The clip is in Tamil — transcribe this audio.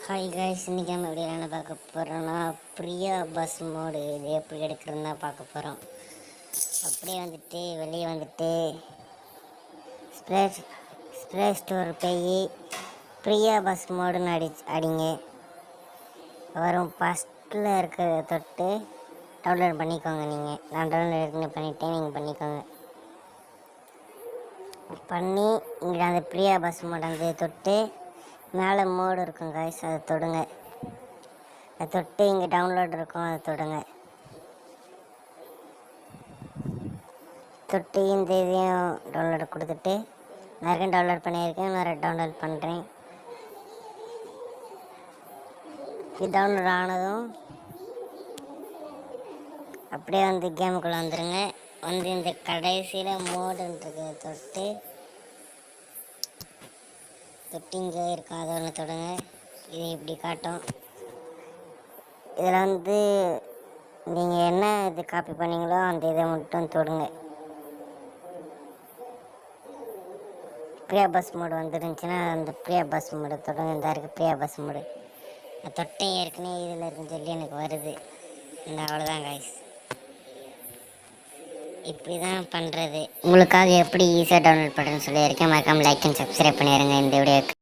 ஹாய் காய்ஸ், இன்றைக்கி நம்ம எப்படி என்ன பார்க்க போகிறோன்னா பிரியா பஸ் மோடு இது எப்படி எடுக்கிறதுன்னு தான் பார்க்க போகிறோம். அப்படியே வந்துட்டு வெளியே வந்துட்டு ஸ்ப்ளே ஸ்டோர் போய் பிரியா பஸ் மோடுன்னு அடிங்க. வரும் ஃபஸ்ட்டில் இருக்கிறத தொட்டு டவுன்லோட் பண்ணிக்கோங்க. நான் டவுன்லோட் பண்ணிட்டேன், நீங்கள் பண்ணிக்கோங்க. பண்ணி இங்கே அந்த பிரியா பஸ் மோடு அந்த தொட்டு மேலே மோடு இருக்கும் காய்ஸ், அதை தொடுங்க. அதை தொட்டு இங்கே டவுன்லோட் இருக்கும், அதை தொடுங்க. தொட்டு இந்த இதையும் டவுன்லோட் கொடுத்துட்டு நிறைய டவுன்லோட் பண்ணியிருக்கேன், நிறைய டவுன்லோட் பண்ணுறேன். இது டவுன்லோட் ஆனதும் அப்படியே வந்து கேமுக்குள்ளே வந்துடுங்க. வந்து இந்த கடைசியில் மோடுன்றதை தொட்டு இங்கே இருக்கும், அதை ஒன்று தொடுங்க. இது இப்படி காட்டும். இதில் வந்து நீங்கள் என்ன இது காப்பி பண்ணீங்களோ அந்த இதை மட்டும் தொடுங்க. பிரியா பஸ் மோடு வந்துருந்துச்சுன்னா அந்த பிரியா பஸ் மோடு தொடுங்க. இந்த இருக்குது பிரியா பஸ் மோடு. நான் தொட்டேன் ஏற்கனவே இதில் இருக்குன்னு சொல்லி எனக்கு வருது. இந்த அவ்வளோதான் காய்ஸ், இப்படி தான் பண்ணுறது. உங்களுக்காக எப்படி ஈஸியாக டவுன்லோட் பண்ணுறேன்னு சொல்லியிருக்கேன். மறக்காமல் லைக் அண்ட் சப்ஸ்கிரைப் பண்ணிடுங்க இந்த வீடியோக்கு.